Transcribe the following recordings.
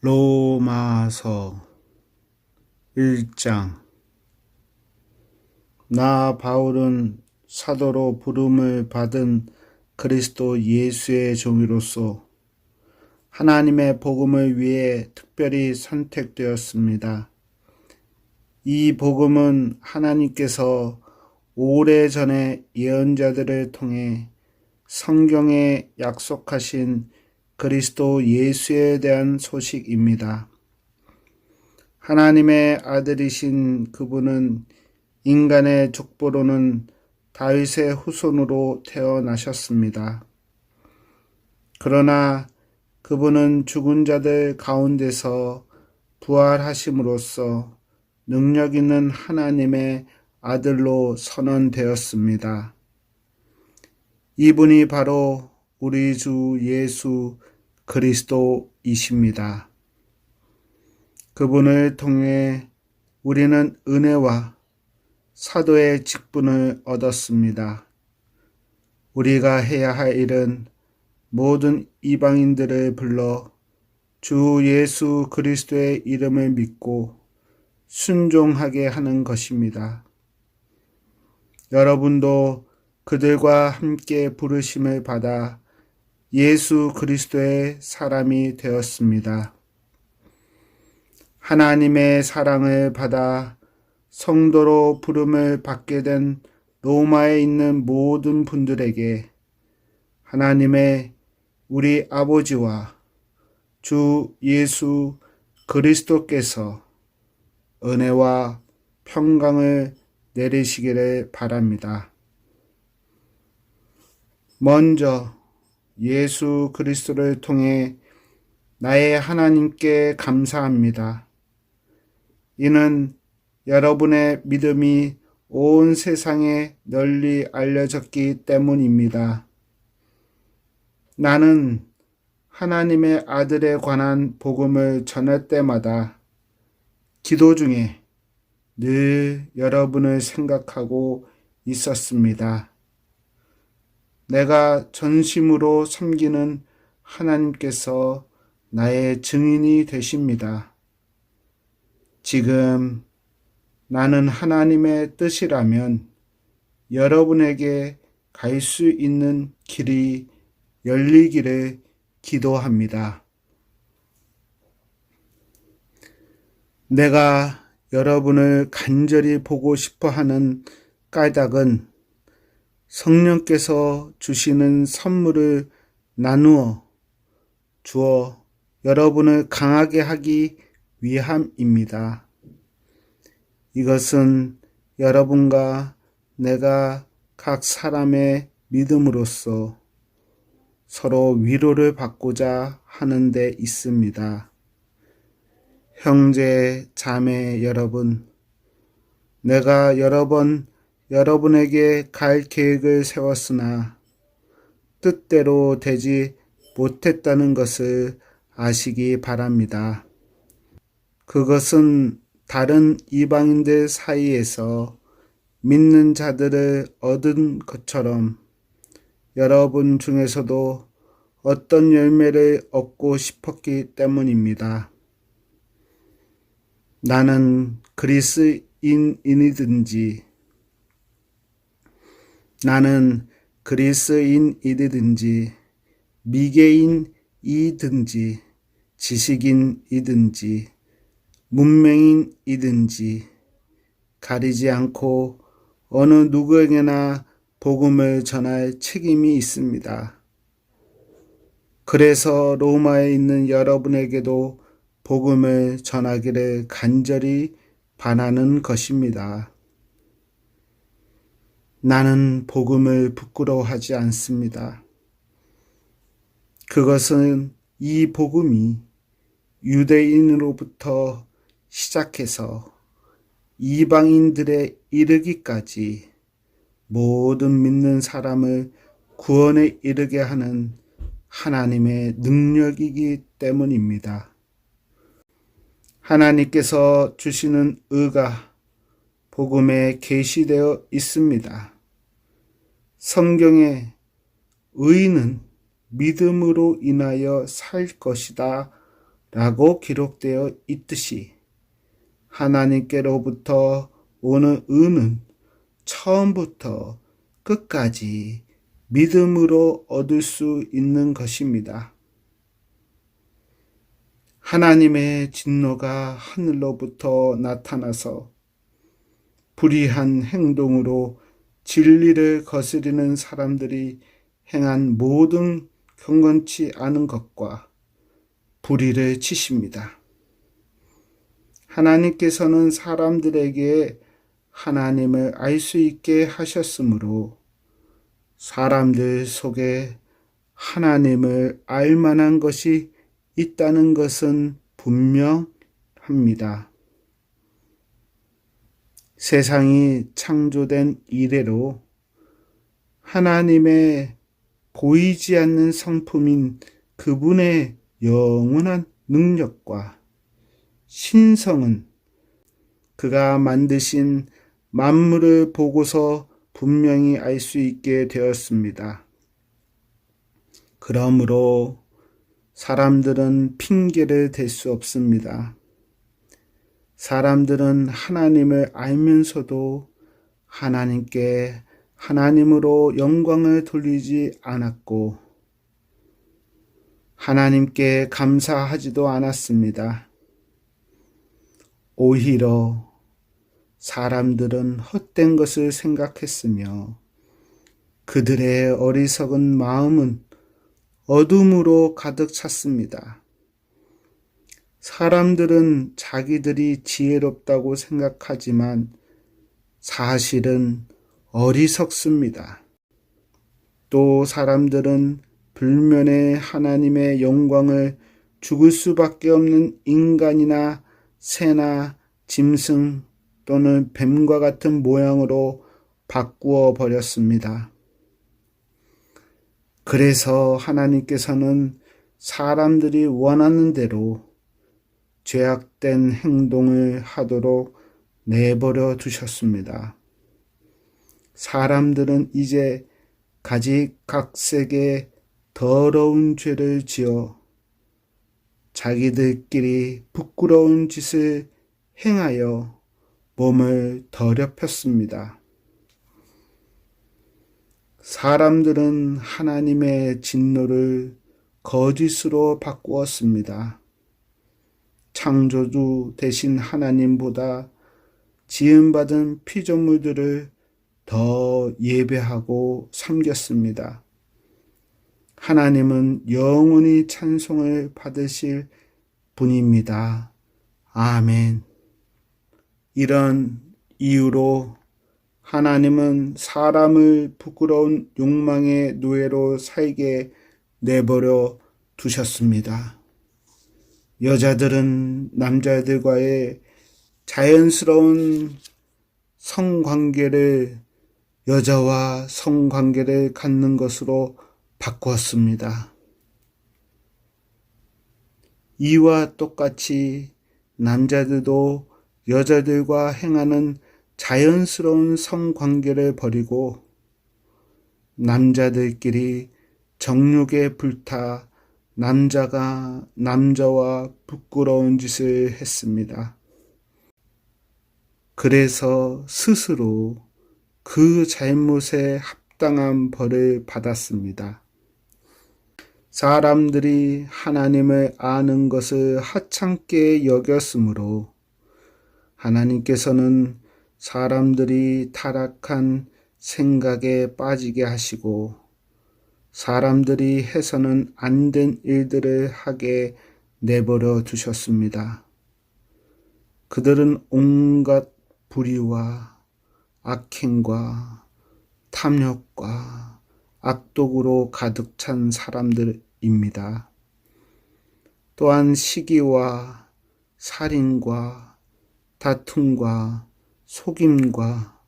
로마서 1장. 나 바울은 사도로 부름을 받은 그리스도 예수의 종이로서 하나님의 복음을 위해 특별히 선택되었습니다. 이 복음은 하나님께서 오래전에 예언자들을 통해 성경에 약속하신 그리스도 예수에 대한 소식입니다. 하나님의 아들이신 그분은 인간의 족보로는 다윗의 후손으로 태어나셨습니다. 그러나 그분은 죽은 자들 가운데서 부활하심으로써 능력 있는 하나님의 아들로 선언되었습니다. 이분이 바로 우리 주 예수 그리스도이십니다. 그분을 통해 우리는 은혜와 사도의 직분을 얻었습니다. 우리가 해야 할 일은 모든 이방인들을 불러 주 예수 그리스도의 이름을 믿고 순종하게 하는 것입니다. 여러분도 그들과 함께 부르심을 받아 예수 그리스도의 사람이 되었습니다. 하나님의 사랑을 받아 성도로 부름을 받게 된 로마에 있는 모든 분들에게 하나님의 우리 아버지와 주 예수 그리스도께서 은혜와 평강을 내리시기를 바랍니다. 먼저 예수 그리스도를 통해 나의 하나님께 감사합니다. 이는 여러분의 믿음이 온 세상에 널리 알려졌기 때문입니다. 나는 하나님의 아들에 관한 복음을 전할 때마다 기도 중에 늘 여러분을 생각하고 있었습니다. 내가 전심으로 섬기는 하나님께서 나의 증인이 되십니다. 지금 나는 하나님의 뜻이라면 여러분에게 갈 수 있는 길이 열리기를 기도합니다. 내가 여러분을 간절히 보고 싶어 하는 까닭은 성령께서 주시는 선물을 나누어 주어 여러분을 강하게 하기 위함입니다. 이것은 여러분과 내가 각 사람의 믿음으로써 서로 위로를 받고자 하는 데 있습니다. 형제, 자매 여러분, 내가 여러 번 여러분에게 갈 계획을 세웠으나 뜻대로 되지 못했다는 것을 아시기 바랍니다. 그것은 다른 이방인들 사이에서 믿는 자들을 얻은 것처럼 여러분 중에서도 어떤 열매를 얻고 싶었기 때문입니다. 나는 그리스인이든지 미개인이든지 지식인이든지 문맹인이든지 가리지 않고 어느 누구에게나 복음을 전할 책임이 있습니다. 그래서 로마에 있는 여러분에게도 복음을 전하기를 간절히 바라는 것입니다. 나는 복음을 부끄러워하지 않습니다. 그것은 이 복음이 유대인으로부터 시작해서 이방인들에 이르기까지 모든 믿는 사람을 구원에 이르게 하는 하나님의 능력이기 때문입니다. 하나님께서 주시는 의가 복음에 계시되어 있습니다. 성경에 의인은 믿음으로 인하여 살 것이다 라고 기록되어 있듯이 하나님께로부터 오는 의는 처음부터 끝까지 믿음으로 얻을 수 있는 것입니다. 하나님의 진노가 하늘로부터 나타나서 불의한 행동으로 진리를 거스리는 사람들이 행한 모든 경건치 않은 것과 불의를 치십니다. 하나님께서는 사람들에게 하나님을 알 수 있게 하셨으므로 사람들 속에 하나님을 알 만한 것이 있다는 것은 분명합니다. 세상이 창조된 이래로 하나님의 보이지 않는 성품인 그분의 영원한 능력과 신성은 그가 만드신 만물을 보고서 분명히 알 수 있게 되었습니다. 그러므로 사람들은 핑계를 댈 수 없습니다. 사람들은 하나님을 알면서도 하나님께 하나님으로 영광을 돌리지 않았고 하나님께 감사하지도 않았습니다. 오히려 사람들은 헛된 것을 생각했으며 그들의 어리석은 마음은 어둠으로 가득 찼습니다. 사람들은 자기들이 지혜롭다고 생각하지만 사실은 어리석습니다. 또 사람들은 불면의 하나님의 영광을 죽을 수밖에 없는 인간이나 새나 짐승 또는 뱀과 같은 모양으로 바꾸어 버렸습니다. 그래서 하나님께서는 사람들이 원하는 대로 죄악된 행동을 하도록 내버려 두셨습니다. 사람들은 이제 가지각색의 더러운 죄를 지어 자기들끼리 부끄러운 짓을 행하여 몸을 더럽혔습니다. 사람들은 하나님의 진노를 거짓으로 바꾸었습니다. 창조주 되신 하나님보다 지음받은 피조물들을 더 예배하고 섬겼습니다. 하나님은 영원히 찬송을 받으실 분입니다. 아멘. 이런 이유로 하나님은 사람을 부끄러운 욕망의 노예로 살게 내버려 두셨습니다. 여자들은 남자들과의 자연스러운 성관계를 여자와 성관계를 갖는 것으로 바꾸었습니다. 이와 똑같이 남자들도 여자들과 행하는 자연스러운 성관계를 버리고 남자들끼리 정욕에 불타 남자가 남자와 부끄러운 짓을 했습니다. 그래서 스스로 그 잘못에 합당한 벌을 받았습니다. 사람들이 하나님을 아는 것을 하찮게 여겼으므로 하나님께서는 사람들이 타락한 생각에 빠지게 하시고 사람들이 해서는 안 된 일들을 하게 내버려 두셨습니다. 그들은 온갖 불의와 악행과 탐욕과 악독으로 가득 찬 사람들입니다. 또한 시기와 살인과 다툼과 속임과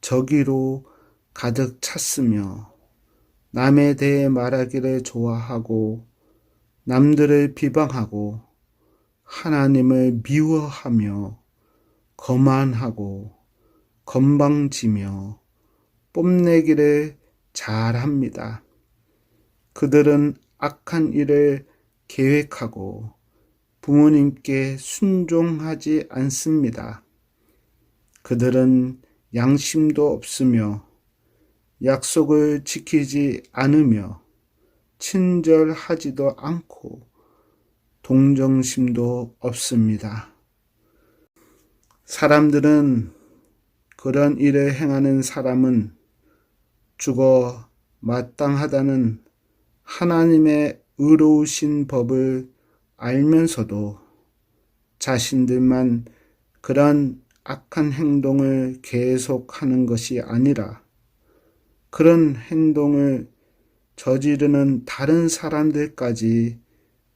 저기로 가득 찼으며 남에 대해 말하기를 좋아하고 남들을 비방하고 하나님을 미워하며 거만하고 건방지며 뽐내기를 잘합니다. 그들은 악한 일을 계획하고 부모님께 순종하지 않습니다. 그들은 양심도 없으며 약속을 지키지 않으며 친절하지도 않고 동정심도 없습니다. 사람들은 그런 일을 행하는 사람은 죽어 마땅하다는 하나님의 의로우신 법을 알면서도 자신들만 그런 악한 행동을 계속하는 것이 아니라 그런 행동을 저지르는 다른 사람들까지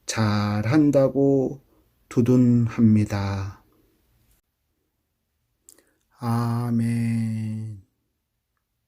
잘한다고 두둔합니다. 아멘.